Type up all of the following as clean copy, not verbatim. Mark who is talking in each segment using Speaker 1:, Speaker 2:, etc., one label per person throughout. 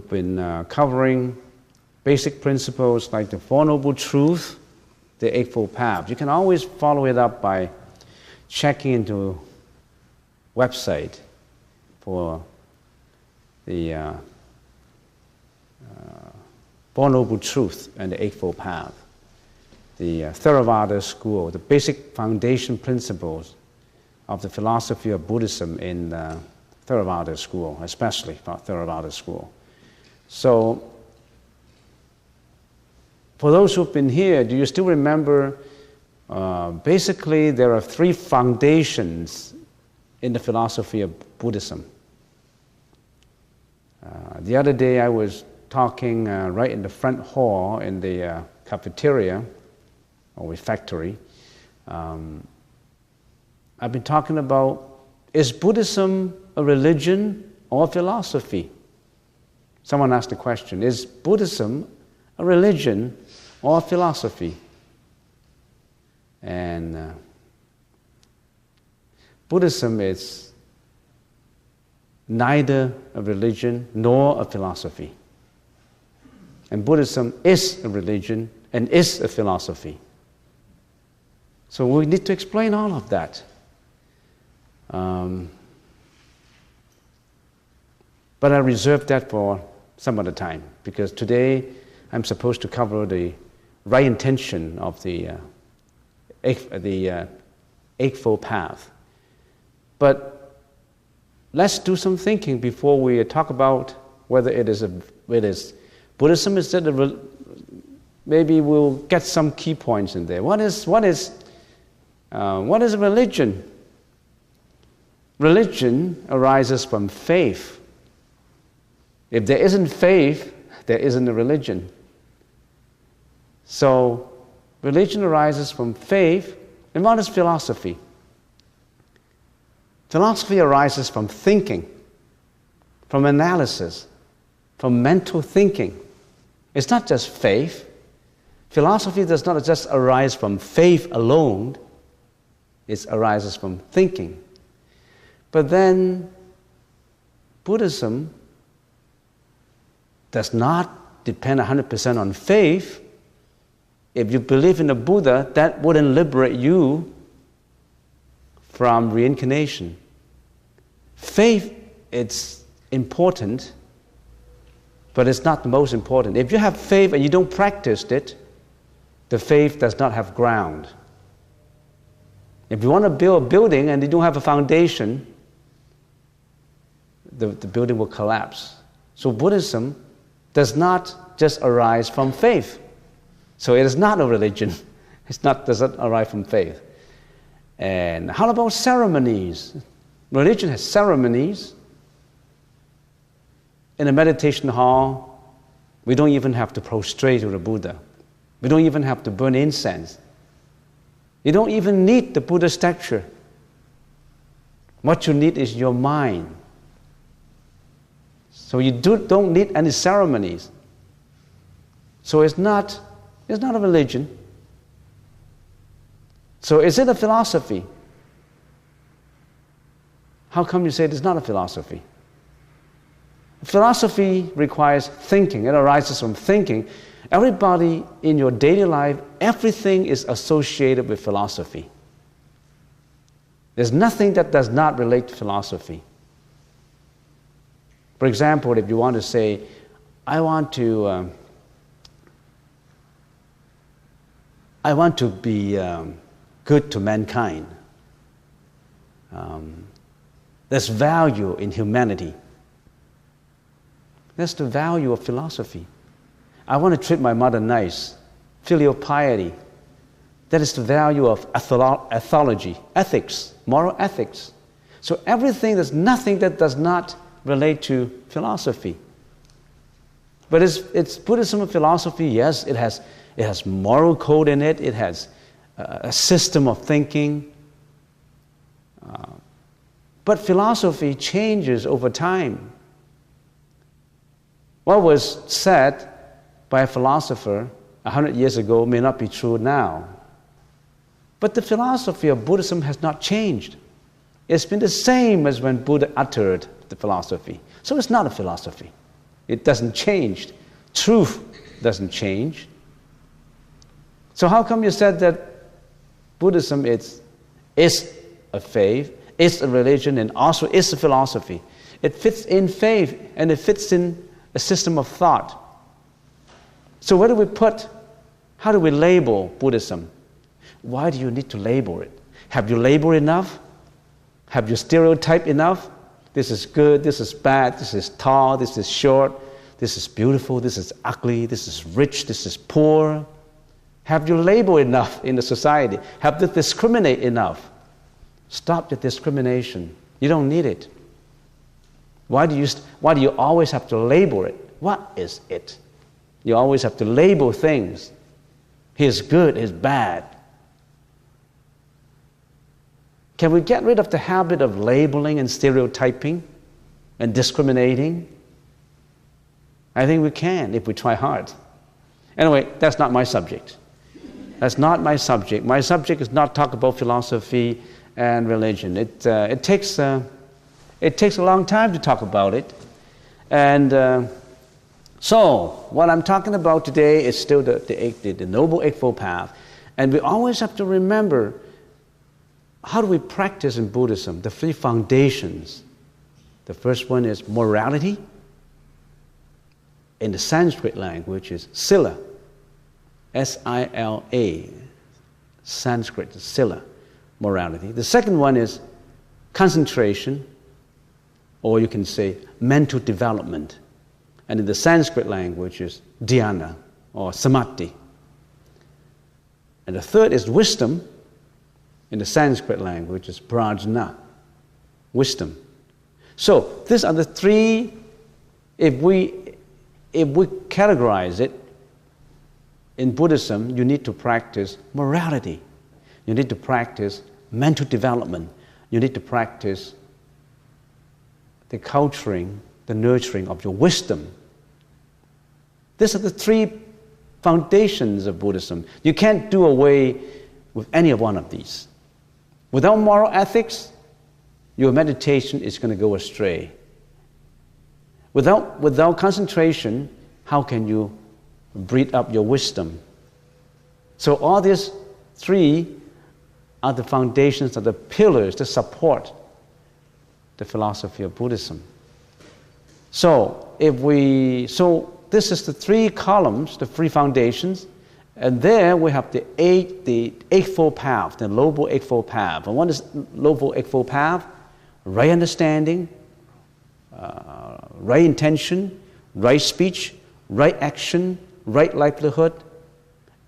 Speaker 1: we've been covering basic principles like the Four Noble Truths, the Eightfold Path. You can always follow it up by checking into website for the Four Noble Truths and the Eightfold Path. The Theravada school, the basic foundation principles of the philosophy of Buddhism in Theravada school, especially for Theravada school. So, for those who've been here, do you still remember, basically there are three foundations in the philosophy of Buddhism. The other day I was talking right in the front hall in the cafeteria or refectory. I've been talking about, is Buddhism a religion or a philosophy? Someone asked the question, is Buddhism a religion or a philosophy? And Buddhism is neither a religion nor a philosophy. And Buddhism is a religion and is a philosophy. So we need to explain all of that. But I reserve that for some other time, because today I'm supposed to cover the right intention of the Eightfold Path. But let's do some thinking before we talk about whether it is Buddhism. Is that maybe we'll get some key points in there. What is a religion? Religion arises from faith. If there isn't faith, there isn't a religion. So, religion arises from faith. And what is philosophy? Philosophy arises from thinking, from analysis, from mental thinking. It's not just faith. Philosophy does not just arise from faith alone. It arises from thinking. But then, Buddhism does not depend 100% on faith. If you believe in the Buddha, that wouldn't liberate you from reincarnation. Faith, it's important, but it's not the most important. If you have faith and you don't practice it, the faith does not have ground. If you want to build a building and you don't have a foundation, the building will collapse. So Buddhism does not just arise from faith. So it is not a religion. Does not arise from faith. And how about ceremonies? Religion has ceremonies. In a meditation hall, we don't even have to prostrate to the Buddha. We don't even have to burn incense. You don't even need the Buddha statue. What you need is your mind. So you don't need any ceremonies. So it's not a religion. So is it a philosophy? How come you say it's not a philosophy? Philosophy requires thinking. It arises from thinking. Everybody in your daily life, everything is associated with philosophy. There's nothing that does not relate to philosophy. For example, if you want to say, I want to be good to mankind. There's value in humanity. That's the value of philosophy. I want to treat my mother nice. Filial piety. That is the value of ethology, ethics, moral ethics. So everything, there's nothing that does not relate to philosophy. But it's Buddhism and philosophy, yes, it has moral code in it, it has a system of thinking. But philosophy changes over time. What was said by a philosopher 100 years ago may not be true now. But the philosophy of Buddhism has not changed. It's been the same as when Buddha uttered the philosophy. So it's not a philosophy. It doesn't change. Truth doesn't change. So how come you said that Buddhism is a faith, is a religion, and also is a philosophy? It fits in faith, and it fits in a system of thought. So where do we put, how do we label Buddhism? Why do you need to label it? Have you labeled enough? Have you stereotyped enough? This is good, this is bad, this is tall, this is short, this is beautiful, this is ugly, this is rich, this is poor. Have you labeled enough in the society? Have you discriminate enough? Stop the discrimination. You don't need it. Why do you always have to label it? What is it? You always have to label things. He's good, he's bad. Can we get rid of the habit of labeling and stereotyping and discriminating? I think we can if we try hard. Anyway, that's not my subject. That's not my subject. My subject is not talk about philosophy and religion. It takes a long time to talk about it. And so what I'm talking about today is still the Noble Eightfold Path. And we always have to remember, how do we practice in Buddhism? The three foundations. The first one is morality. In the Sanskrit language is sila. S-I-L-A. Sanskrit, sila, morality. The second one is concentration, or you can say mental development. And in the Sanskrit language is dhyana, or samadhi. And the third is wisdom. In the Sanskrit language is prajna, wisdom. So these are the three. If we categorize it, in Buddhism, you need to practice morality. You need to practice mental development. You need to practice the culturing, the nurturing of your wisdom. These are the three foundations of Buddhism. You can't do away with any of one of these. Without moral ethics, your meditation is going to go astray. Without concentration, how can you breed up your wisdom? So all these three are the foundations, are the pillars that support the philosophy of Buddhism. So this is the three columns, the three foundations, and there we have the Eightfold Path, the Noble Eightfold Path. And what is Noble Eightfold Path? Right understanding, right intention, right speech, right action, right livelihood,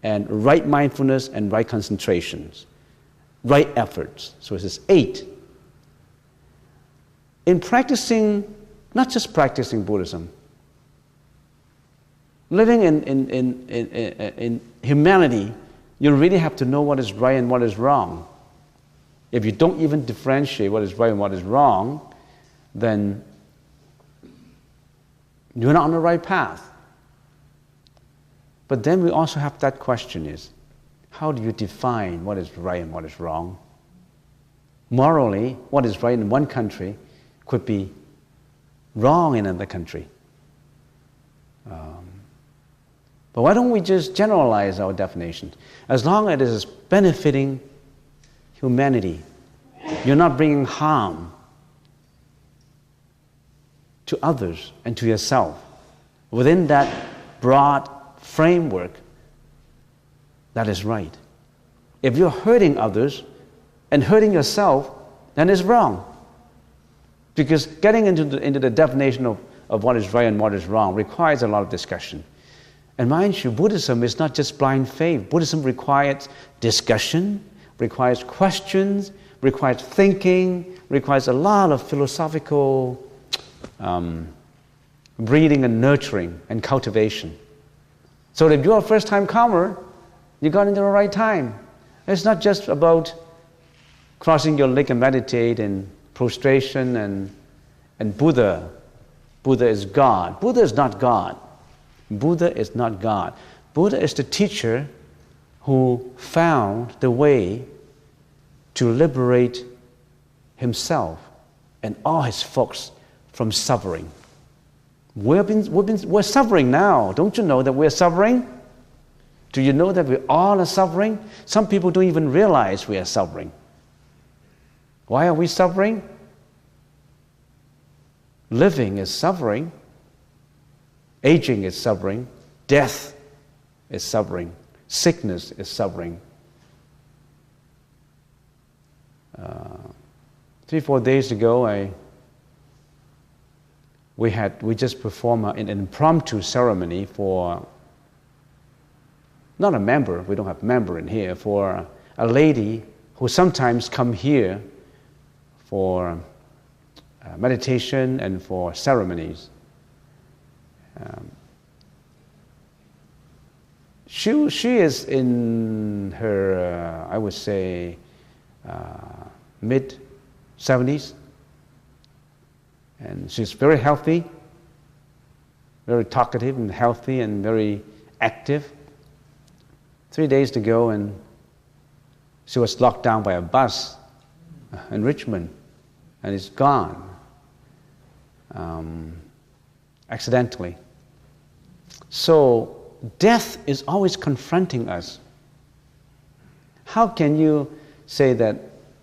Speaker 1: and right mindfulness and right concentrations, right efforts. So this is 8. In practicing, not just practicing Buddhism, living in humanity, you really have to know what is right and what is wrong. If you don't even differentiate what is right and what is wrong, then you're not on the right path. But then we also have that question is, how do you define what is right and what is wrong? Morally, what is right in one country could be wrong in another country. But why don't we just generalize our definitions? As long as it is benefiting humanity, you're not bringing harm to others and to yourself. Within that broad framework, that is right. If you're hurting others and hurting yourself, then it's wrong. Because getting into the definition of what is right and what is wrong requires a lot of discussion. And mind you, Buddhism is not just blind faith. Buddhism requires discussion, requires questions, requires thinking, requires a lot of philosophical breeding and nurturing and cultivation. So if you're a first-time comer, you got into the right time. It's not just about crossing your leg and meditate and prostration and Buddha. Buddha is God. Buddha is not God. Buddha is not God. Buddha is the teacher who found the way to liberate himself and all his folks from suffering. We're suffering now. Don't you know that we're suffering? Do you know that we all are suffering? Some people don't even realize we are suffering. Why are we suffering? Living is suffering. Aging is suffering. Death is suffering. Sickness is suffering. 3-4 days ago, we just performed an impromptu ceremony for, not a member, we don't have a member in here, for a lady who sometimes come here for meditation and for ceremonies. She is in her, I would say, mid-70s, and she's very healthy, very talkative and healthy and very active. 3 days ago, and she was locked down by a bus in Richmond, and it's gone accidentally. So death is always confronting us. How can you say that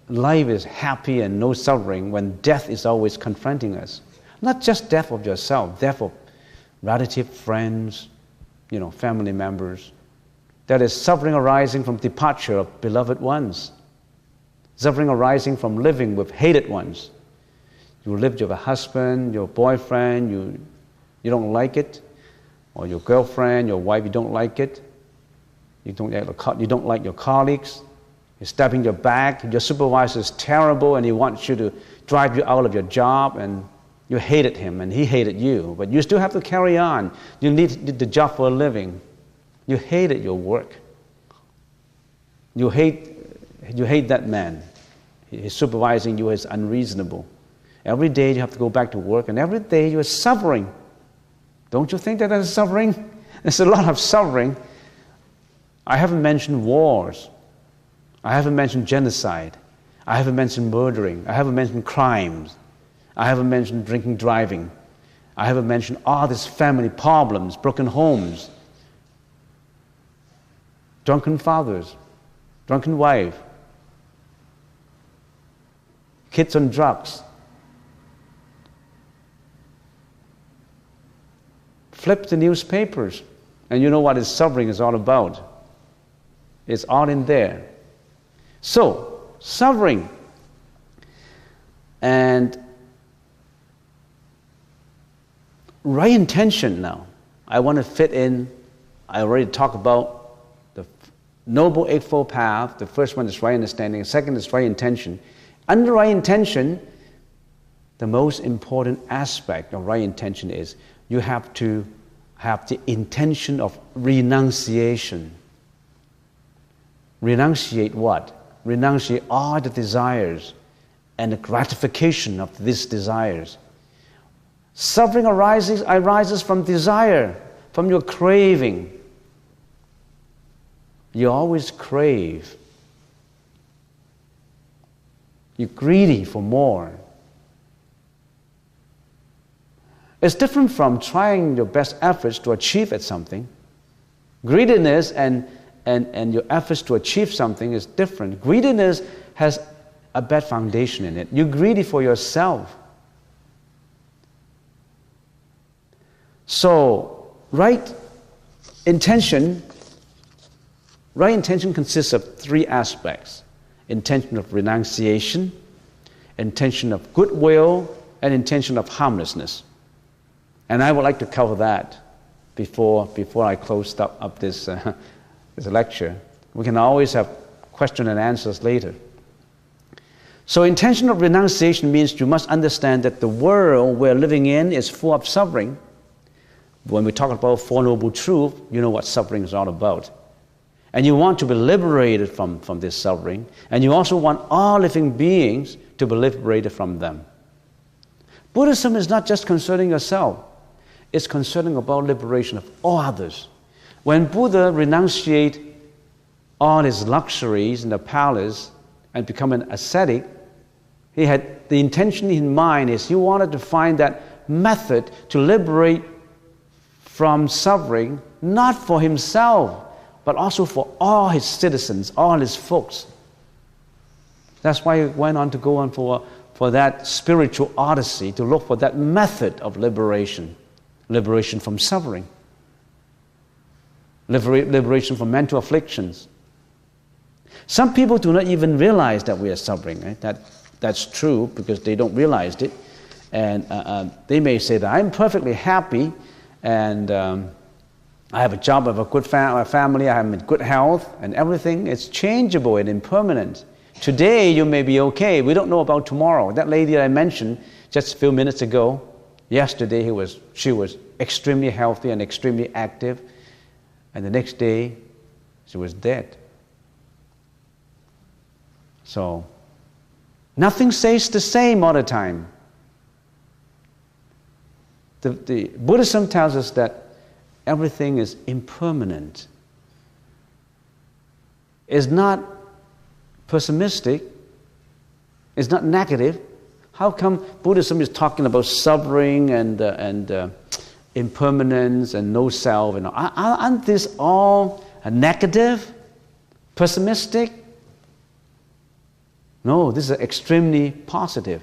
Speaker 1: life is happy and no suffering when death is always confronting us? Not just death of yourself, death of relative, friends, family members. That is suffering arising from departure of beloved ones. Suffering arising from living with hated ones. You lived with a husband, your boyfriend, you don't like it, or your girlfriend, your wife, you don't like it. You don't like your colleagues. You're stabbing your back. Your supervisor is terrible, and he wants you to drive you out of your job, and you hated him, and he hated you. But you still have to carry on. You need the job for a living. You hated your work. You hate that man. He's supervising you as unreasonable. Every day you have to go back to work, and every day you're suffering. Don't you think that is suffering? There's a lot of suffering. I haven't mentioned wars. I haven't mentioned genocide. I haven't mentioned murdering. I haven't mentioned crimes. I haven't mentioned drinking, driving. I haven't mentioned all these family problems, broken homes, drunken fathers, drunken wife, kids on drugs. Flip the newspapers, and you know what suffering is all about. It's all in there. So, suffering. And right intention now. I want to fit in, I already talked about the Noble Eightfold Path. The first one is right understanding, the second is right intention. Under right intention, the most important aspect of right intention is you have to have the intention of renunciation. Renunciate what? Renunciate all the desires and the gratification of these desires. Suffering arises from desire, from your craving. You always crave. You're greedy for more. It's different from trying your best efforts to achieve at something. Greediness and your efforts to achieve something is different. Greediness has a bad foundation in it. You're greedy for yourself. So, right intention consists of three aspects. Intention of renunciation, intention of goodwill, and intention of harmlessness. And I would like to cover that before I close up this lecture. We can always have question and answers later. So intention of renunciation means you must understand that the world we're living in is full of suffering. When we talk about Four Noble Truths, you know what suffering is all about. And you want to be liberated from this suffering. And you also want all living beings to be liberated from them. Buddhism is not just concerning yourself. It's concerning about liberation of all others. When Buddha renunciated all his luxuries in the palace and become an ascetic, he had the intention in mind is he wanted to find that method to liberate from suffering, not for himself, but also for all his citizens, all his folks. That's why he went on to go on for that spiritual odyssey, to look for that method of liberation from suffering, liberation from mental afflictions. Some people do not even realize that we are suffering. Right? That's true because they don't realize it. And they may say that I'm perfectly happy and I have a job, I have a good family, I have good health, and everything is changeable and impermanent. Today you may be okay. We don't know about tomorrow. That lady that I mentioned just a few minutes ago, yesterday she was extremely healthy and extremely active, and the next day she was dead. So nothing stays the same all the time. The Buddhism tells us that everything is impermanent. It's not pessimistic. It's not negative. How come Buddhism is talking about suffering and impermanence and no self? And aren't these all negative, pessimistic? No, this is extremely positive.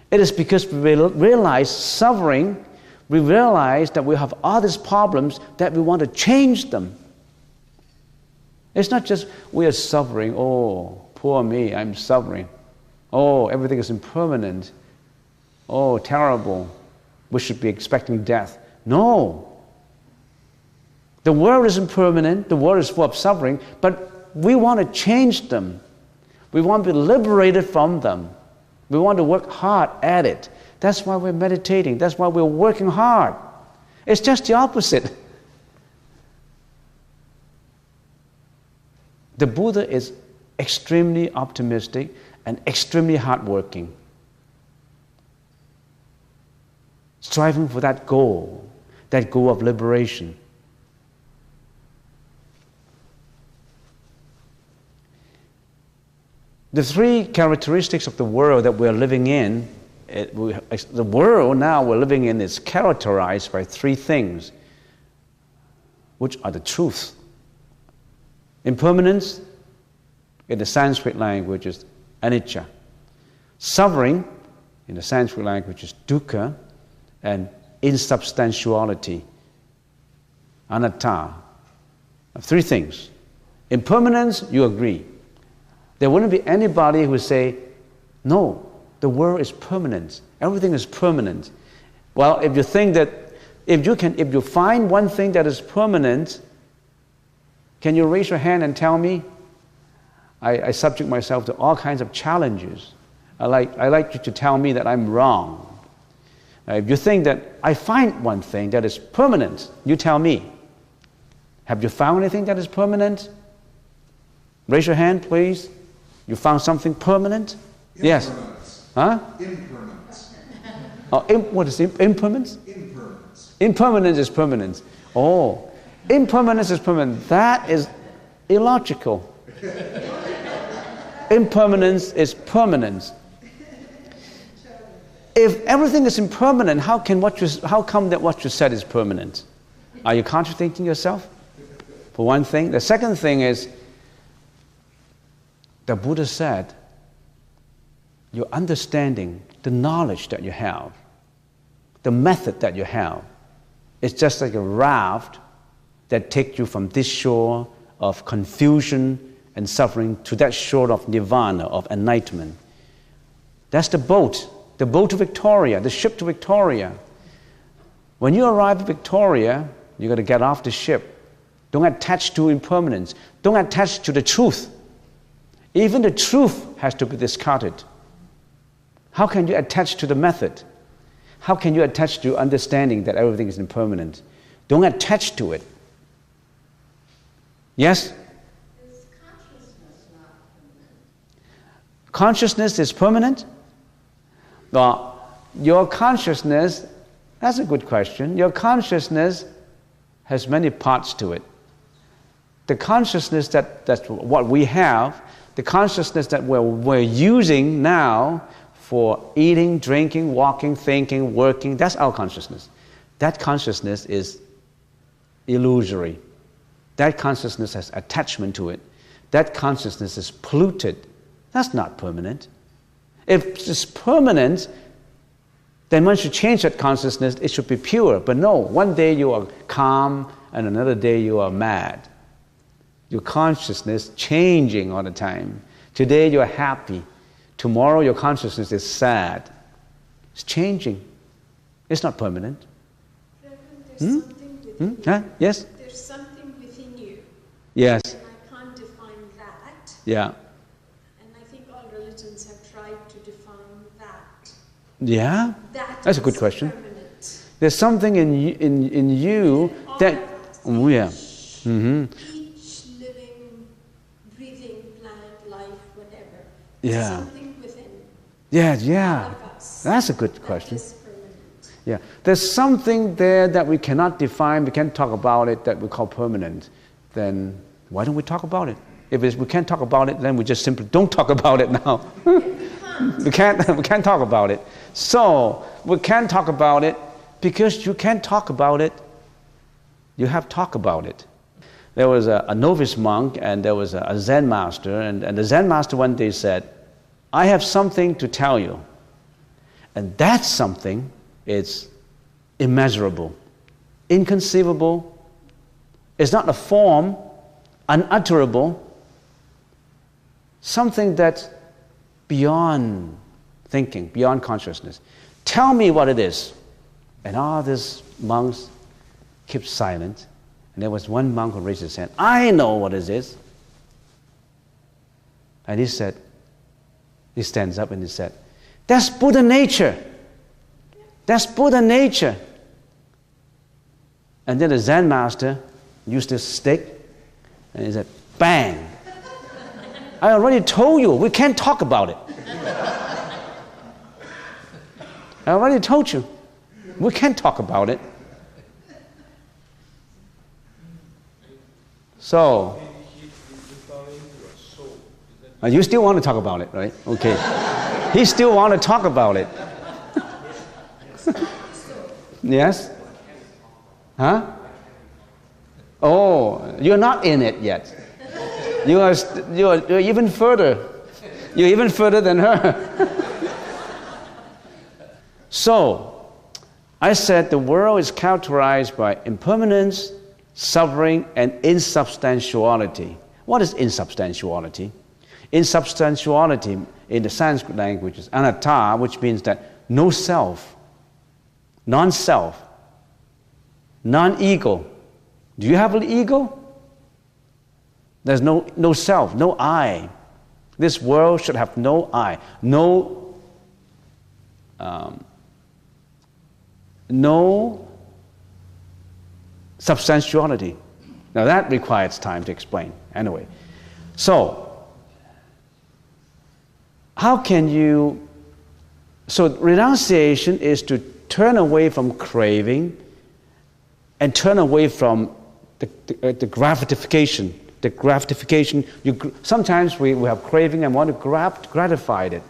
Speaker 1: It is because we realize suffering, we realize that we have all these problems that we want to change them. It's not just we are suffering, oh, poor me, I'm suffering. Oh, everything is impermanent. Oh, terrible. We should be expecting death. No. The world is impermanent, the world is full of suffering, but we want to change them. We want to be liberated from them. We want to work hard at it. That's why we're meditating. That's why we're working hard. It's just the opposite. The Buddha is extremely optimistic and extremely hardworking, striving for that goal of liberation. The three characteristics of the world that we're living in, the world now we're living in is characterized by three things, which are the truth. Impermanence, in the Sanskrit language, is anicca. Suffering, in the Sanskrit language, is dukkha. And insubstantiality, anatta. Three things. Impermanence, you agree. There wouldn't be anybody who would say, no, the world is permanent. Everything is permanent. Well, if you think that, if you find one thing that is permanent, can you raise your hand and tell me? I subject myself to all kinds of challenges. I like you to tell me that I'm wrong. If you think that I find one thing that is permanent, you tell me. Have you found anything that is permanent? Raise your hand, please. You found something permanent? Yes. Huh?
Speaker 2: Impermanence.
Speaker 1: Oh, what is impermanence?
Speaker 2: Impermanence.
Speaker 1: Impermanence is permanence. Oh, impermanence is permanent. That is illogical. Impermanence is permanence. If everything is impermanent, how come that what you said is permanent? Are you contradicting yourself? For one thing. The second thing is, the Buddha said, your understanding, the knowledge that you have, the method that you have, is just like a raft that takes you from this shore of confusion and suffering to that shore of nirvana, of enlightenment. That's the boat to Victoria, the ship to Victoria. When you arrive at Victoria, you got to get off the ship. Don't attach to impermanence. Don't attach to the truth. Even the truth has to be discarded. How can you attach to the method? How can you attach to understanding that everything is impermanent? Don't attach to it. Yes?
Speaker 3: Is consciousness not permanent?
Speaker 1: Consciousness is permanent? Well, your consciousness, that's a good question. Your consciousness has many parts to it. The consciousness that's what we have, the consciousness that we're using now for eating, drinking, walking, thinking, working. That's our consciousness. That consciousness is illusory. That consciousness has attachment to it. That consciousness is polluted. That's not permanent. If it's permanent, then one should change that consciousness. It should be pure. But no, one day you are calm and another day you are mad. Your consciousness changing all the time. Today you are happy. Tomorrow your consciousness is sad. It's changing. It's not permanent.
Speaker 3: There's something within you.
Speaker 1: Huh? Yes?
Speaker 3: There's something within you.
Speaker 1: Yes.
Speaker 3: And I can't define that.
Speaker 1: Yeah.
Speaker 3: And I think all religions have tried to define that.
Speaker 1: Yeah? That's a good question.
Speaker 3: Permanent.
Speaker 1: There's something in you that... Oh, yeah. Mm-hmm.
Speaker 3: Each living, breathing plant, life, whatever.
Speaker 1: Yeah.
Speaker 3: Something within
Speaker 1: Yeah.
Speaker 3: all of us.
Speaker 1: That's a good question.
Speaker 3: That is permanent.
Speaker 1: Yeah. There's something there that we cannot define, we can't talk about it, that we call permanent. Then why don't we talk about it? If we can't talk about it, then we just simply don't talk about it now. we can't talk about it. So we can't talk about it because you can't talk about it. You have to talk about it. There was a novice monk and there was a Zen master, and the Zen master one day said, I have something to tell you. And that something is immeasurable, inconceivable. It's not a form, unutterable, something that's beyond thinking, beyond consciousness. Tell me what it is. And all these monks kept silent. And there was one monk who raised his hand. I know what it is. And he said, he stands up and he said, that's Buddha nature. That's Buddha nature. And then the Zen master used this stick and he said, bang. I already told you, we can't talk about it. I already told you, we can't talk about it. So, you still want to talk about it, right? Okay. He still want to talk about it. Yes? Huh? Oh, you're not in it yet. You're even further. You're even further than her. So, I said the world is characterized by impermanence, suffering, and insubstantiality. What is insubstantiality? Insubstantiality in the Sanskrit language is anatta, which means that no self, non-self, non-ego. Do you have an ego? There's no self, no I. This world should have no I, no substantiality. Now that requires time to explain. Anyway, so how can you... So renunciation is to turn away from craving and turn away from the gratification. The gratification. Sometimes we have craving and want to gratify it.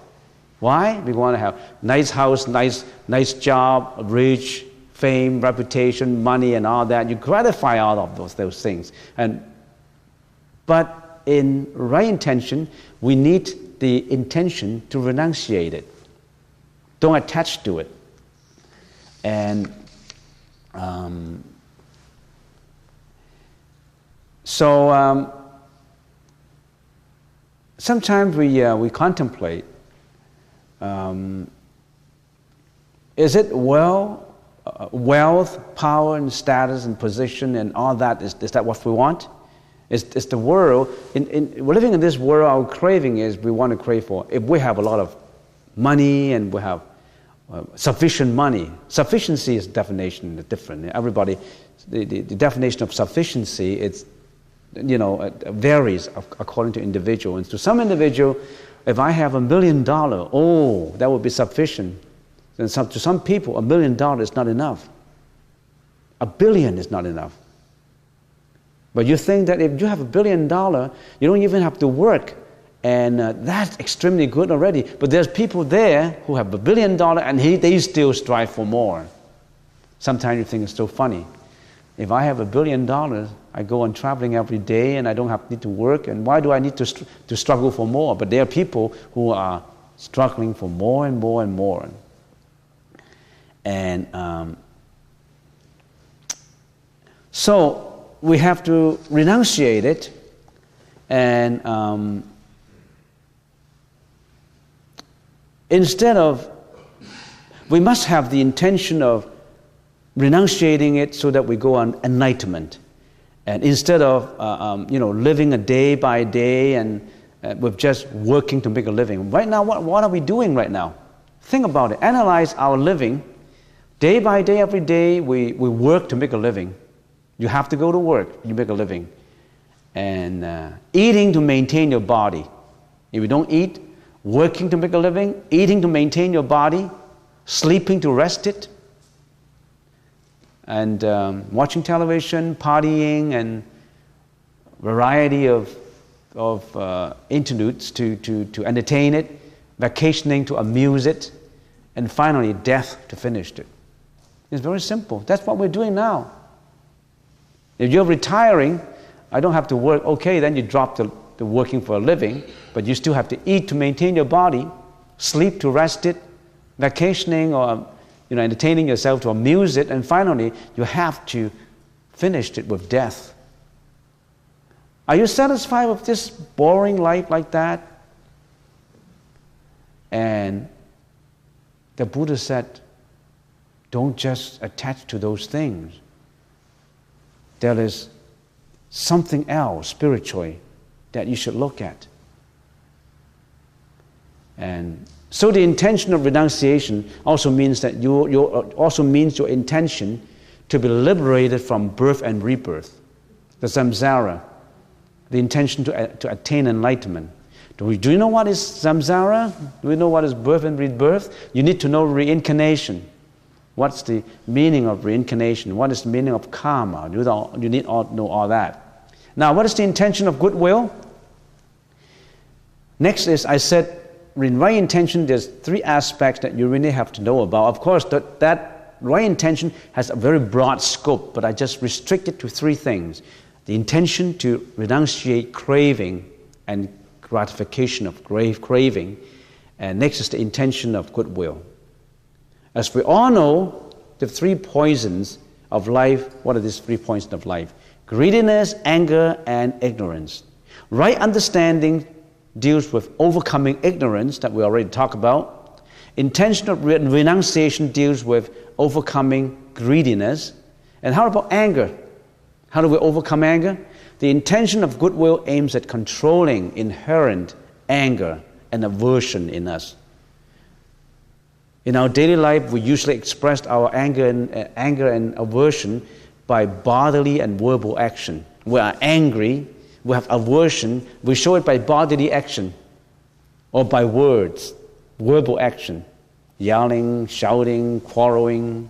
Speaker 1: Why? We want to have nice house, nice job, rich, fame, reputation, money, and all that. You gratify all of those things. But in right intention, we need the intention to renunciate it. Don't attach to it. And sometimes we contemplate, is it wealth, power, and status, and position, and all that, is that what we want? Is the world, we're living in this world, our craving is we want to crave for, if we have a lot of money and we have sufficient money. Sufficiency is definition different. Everybody, the definition of sufficiency, it's, varies according to individual. And to some individual, if I have $1 million, that would be sufficient. And to some people, $1 million is not enough. $1 billion is not enough. But you think that if you have $1 billion, you don't even have to work And that's extremely good already. But there's people there who have $1 billion and they still strive for more. Sometimes you think it's so funny. If I have $1 billion, I go on traveling every day and I don't need to work. And why do I need to struggle for more? But there are people who are struggling for more and more and more. And so we have to renunciate it. And instead of, we must have the intention of renunciating it so that we go on enlightenment. And instead of, living a day by day and with just working to make a living. Right now, what are we doing right now? Think about it. Analyze our living. Day by day, every day, we work to make a living. You have to go to work, you make a living. And eating to maintain your body. If you don't eat, working to make a living, eating to maintain your body, sleeping to rest it, and watching television, partying, and variety of interludes to entertain it, vacationing to amuse it, and finally death to finish it. It's very simple. That's what we're doing now. If you're retiring, I don't have to work. Okay, then you drop the working for a living, but you still have to eat to maintain your body, sleep to rest it, vacationing or entertaining yourself to amuse it, and finally you have to finish it with death. Are you satisfied with this boring life like that? And the Buddha said, don't just attach to those things. There is something else spiritually that you should look at. And so the intention of renunciation also means that your intention to be liberated from birth and rebirth, the samsara, the intention to attain enlightenment. Do you know what is samsara? Do we know what is birth and rebirth? You need to know reincarnation. What's the meaning of reincarnation? What is the meaning of karma? You need to know all that. Now, what is the intention of goodwill? Next is, I said, in right intention, there's 3 aspects that you really have to know about. Of course, that right intention has a very broad scope, but I just restrict it to 3 things. The intention to renunciate craving and gratification of craving, and next is the intention of goodwill. As we all know, the 3 poisons of life, what are these 3 poisons of life? Greediness, anger, and ignorance. Right understanding deals with overcoming ignorance that we already talked about. Intentional renunciation deals with overcoming greediness. And how about anger? How do we overcome anger? The intention of goodwill aims at controlling inherent anger and aversion in us. In our daily life, we usually express our anger and aversion by bodily and verbal action. We are angry, we have aversion, we show it by bodily action or by words, verbal action. Yelling, shouting, quarreling,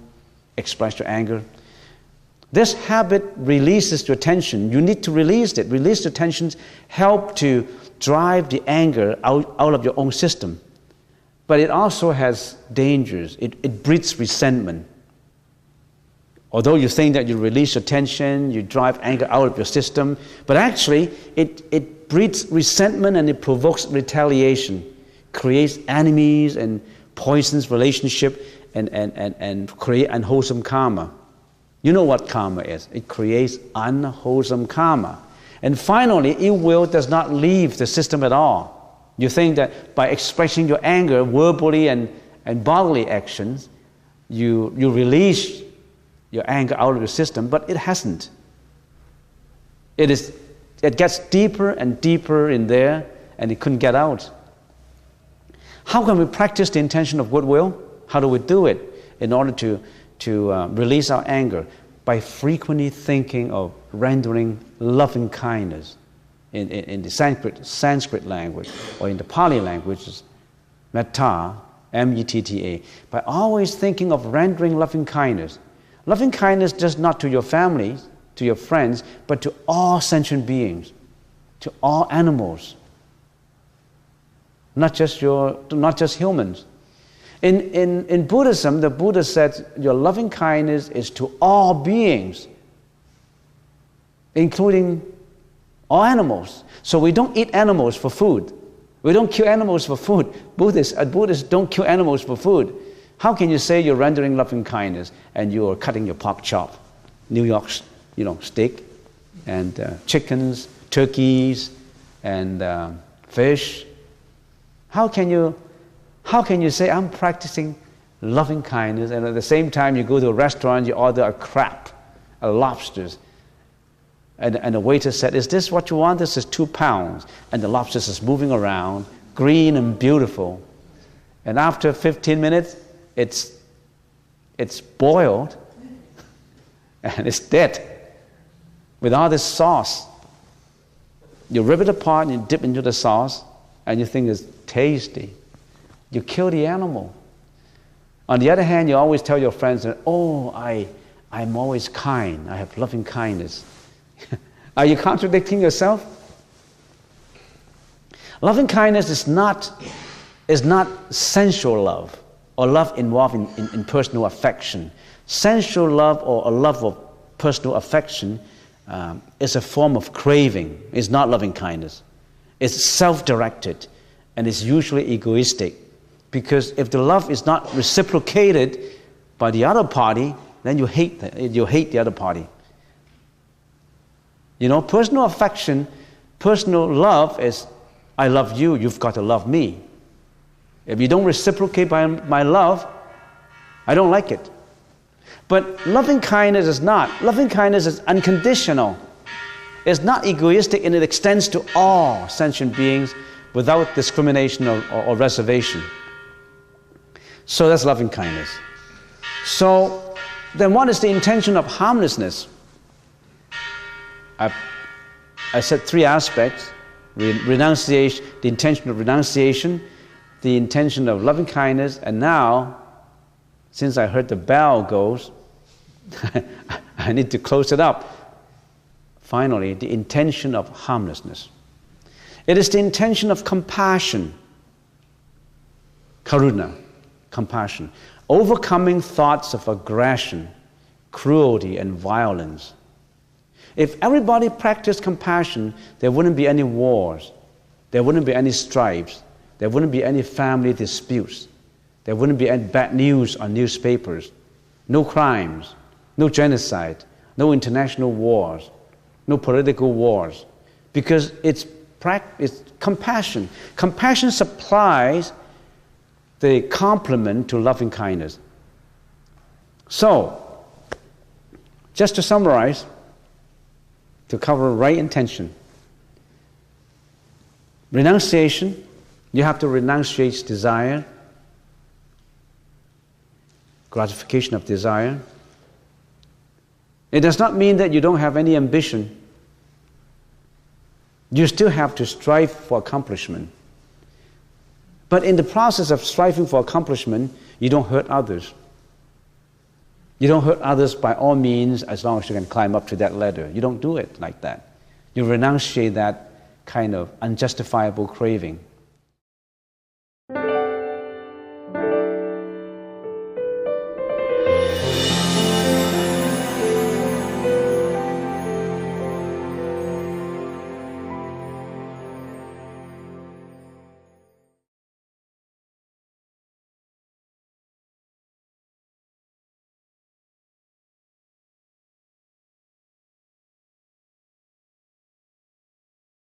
Speaker 1: express your anger. This habit releases your tension. You need to release it. Release the tensions, help to drive the anger out of your own system. But it also has dangers. It breeds resentment. Although you think that you release your tension, you drive anger out of your system, but actually it breeds resentment and it provokes retaliation, creates enemies and poisons relationship and create unwholesome karma. You know what karma is. It creates unwholesome karma. And finally, ill will does not leave the system at all. You think that by expressing your anger verbally and bodily actions, you release your anger out of your system, but it hasn't. It gets deeper and deeper in there, and it couldn't get out. How can we practice the intention of goodwill? How do we do it in order to release our anger? By frequently thinking of rendering loving kindness. In the Sanskrit language, or in the Pali language, is metta, M-E-T-T-A. By always thinking of rendering loving kindness. Loving kindness just not to your family, to your friends, but to all sentient beings, to all animals. not just humans. In Buddhism, the Buddha said your loving kindness is to all beings, including all animals. So we don't eat animals for food. We don't kill animals for food. Buddhists don't kill animals for food. How can you say you're rendering loving kindness and you are cutting your pork chop, New York, steak, and chickens, turkeys, and fish? How can you say I'm practicing loving kindness and at the same time you go to a restaurant, you order a crab, a lobsters, and the waiter said, "Is this what you want? This is 2 pounds." And the lobsters is moving around, green and beautiful. And after 15 minutes, it's boiled and it's dead with all this sauce. You rip it apart and you dip into the sauce and you think it's tasty. You kill the animal. On the other hand, you always tell your friends that, "Oh, I'm always kind. I have loving kindness." Are you contradicting yourself? Loving kindness is not sensual love or love involved in personal affection. Sensual love or a love of personal affection is a form of craving. It's not loving kindness. It's self-directed and it's usually egoistic. Because if the love is not reciprocated by the other party, then you hate the other party. Personal affection, personal love is, I love you, you've got to love me. If you don't reciprocate by my love, I don't like it. But loving kindness is not. Loving kindness is unconditional. It's not egoistic and it extends to all sentient beings without discrimination or reservation. So that's loving kindness. So then what is the intention of harmlessness? I said 3 aspects: renunciation, the intention of renunciation, the intention of loving kindness, and now, since I heard the bell goes, I need to close it up. Finally, the intention of harmlessness. It is the intention of compassion, karuna, compassion, overcoming thoughts of aggression, cruelty, and violence. If everybody practiced compassion, there wouldn't be any wars, there wouldn't be any stripes, there wouldn't be any family disputes, there wouldn't be any bad news on newspapers, no crimes, no genocide, no international wars, no political wars, because it's compassion. Compassion supplies the complement to loving kindness. So, just to summarize, to cover right intention. Renunciation, you have to renunciate desire, gratification of desire. It does not mean that you don't have any ambition. You still have to strive for accomplishment. But in the process of striving for accomplishment, you don't hurt others. You don't hurt others by all means as long as you can climb up to that ladder. You don't do it like that. You renunciate that kind of unjustifiable craving.